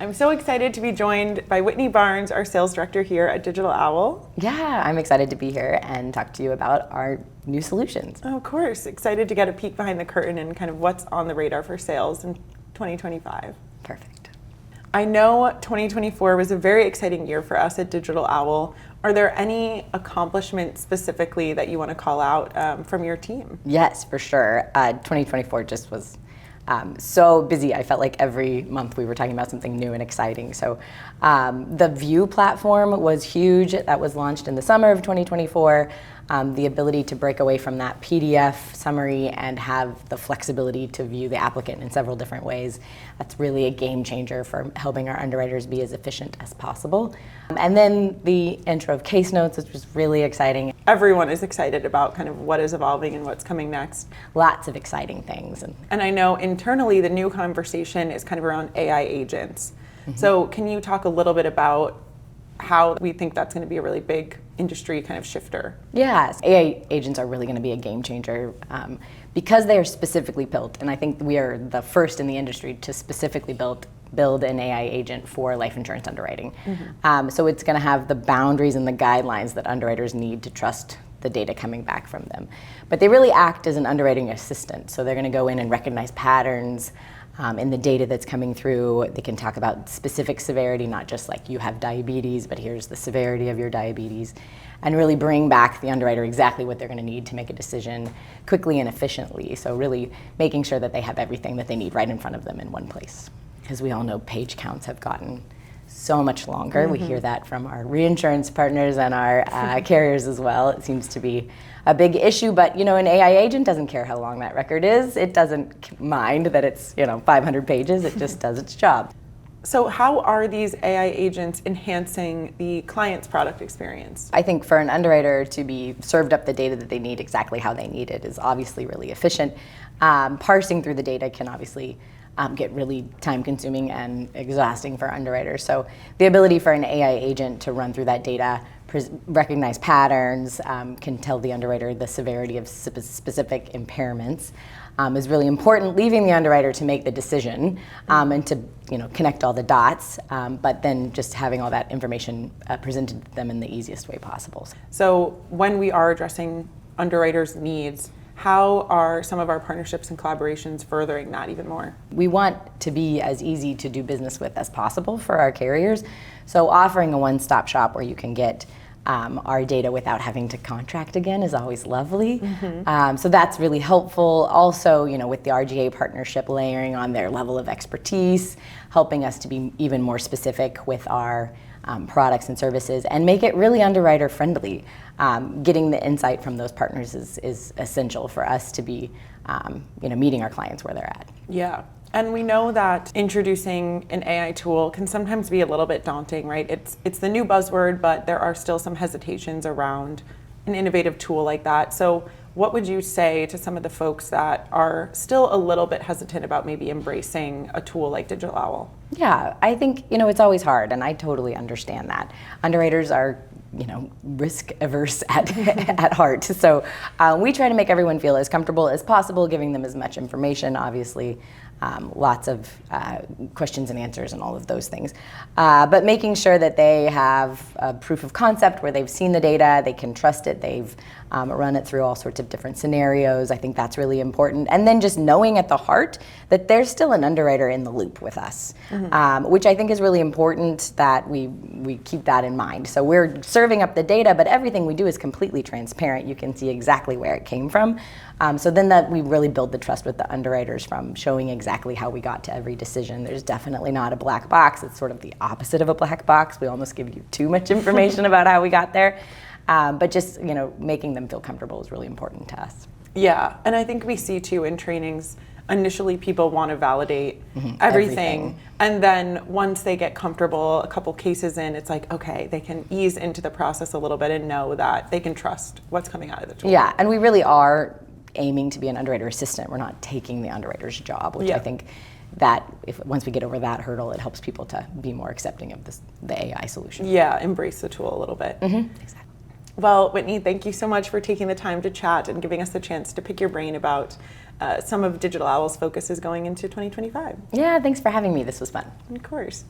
I'm so excited to be joined by Whitney Barnes, our sales director here at DigitalOwl. Yeah, I'm excited to be here and talk to you about our new solutions. Oh, of course, excited to get a peek behind the curtain and kind of what's on the radar for sales in 2025. Perfect. I know 2024 was a very exciting year for us at DigitalOwl. Are there any accomplishments specifically that you want to call out from your team? Yes, for sure. 2024 just was so busy. I felt like every month we were talking about something new and exciting. So the View platform was huge. That was launched in the summer of 2024. The ability to break away from that PDF summary and have the flexibility to view the applicant in several different ways. That's really a game changer for helping our underwriters be as efficient as possible. And then the intro of case notes, which was really exciting. Everyone is excited about kind of what is evolving and what's coming next. Lots of exciting things. And I know internally the new conversation is kind of around AI agents. Mm-hmm. So can you talk a little bit about how we think that's going to be a really big industry kind of shifter? Yes, AI agents are really going to be a game changer because they are specifically built, and I think we are the first in the industry to specifically build an AI agent for life insurance underwriting. Mm-hmm. So it's going to have the boundaries and the guidelines that underwriters need to trust the data coming back from them. But they really act as an underwriting assistant, so they're going to go in and recognize patterns in the data that's coming through. They can talk about specific severity, not just like you have diabetes, but here's the severity of your diabetes, and really bring back the underwriter exactly what they're going to need to make a decision quickly and efficiently. So really making sure that they have everything that they need right in front of them in one place. Because we all know page counts have gotten so much longer. Mm-hmm. We hear that from our reinsurance partners and our carriers as well. It seems to be a big issue, but an AI agent doesn't care how long that record is. It doesn't mind that it's 500 pages. It just does its job. So how are these AI agents enhancing the client's product experience? I think for an underwriter to be served up the data that they need exactly how they need it is obviously really efficient. Parsing through the data can obviously get really time-consuming and exhausting for underwriters. So the ability for an AI agent to run through that data, recognize patterns, can tell the underwriter the severity of specific impairments, is really important, leaving the underwriter to make the decision and to connect all the dots, but then just having all that information presented to them in the easiest way possible. So when we are addressing underwriters' needs, how are some of our partnerships and collaborations furthering that even more? We want to be as easy to do business with as possible for our carriers. So offering a one-stop shop where you can get our data without having to contract again is always lovely. Mm-hmm. So that's really helpful. Also, with the RGA partnership, layering on their level of expertise, helping us to be even more specific with our products and services and make it really underwriter friendly. Getting the insight from those partners is essential for us to be meeting our clients where they're at. Yeah. And we know that introducing an AI tool can sometimes be a little bit daunting, right? It's the new buzzword, but there are still some hesitations around an innovative tool like that. So what would you say to some of the folks that are still a little bit hesitant about maybe embracing a tool like DigitalOwl? Yeah, I think, it's always hard, and I totally understand that. Underwriters are risk averse at heart. So we try to make everyone feel as comfortable as possible, giving them as much information, obviously, lots of questions and answers and all of those things. But making sure that they have a proof of concept where they've seen the data, they can trust it, they've run it through all sorts of different scenarios. I think that's really important. And then just knowing at the heart that there's still an underwriter in the loop with us, mm-hmm. Which I think is really important that we keep that in mind. So we're serving up the data, but everything we do is completely transparent. You can see exactly where it came from. So then that we really build the trust with the underwriters from showing exactly how we got to every decision. There's definitely not a black box. It's sort of the opposite of a black box. We almost give you too much information about how we got there. But just making them feel comfortable is really important to us. Yeah, and I think we see too in trainings, initially people want to validate everything. And then once they get comfortable, a couple cases in, it's like, okay, they can ease into the process a little bit and know that they can trust what's coming out of the tool. Yeah, and we really are aiming to be an underwriter assistant. We're not taking the underwriter's job, which I think that once we get over that hurdle, it helps people to be more accepting of the AI solution. Yeah, embrace the tool a little bit. Exactly. Well, Whitney, thank you so much for taking the time to chat and giving us the chance to pick your brain about some of DigitalOwl's focuses going into 2025. Yeah, thanks for having me. This was fun. Of course.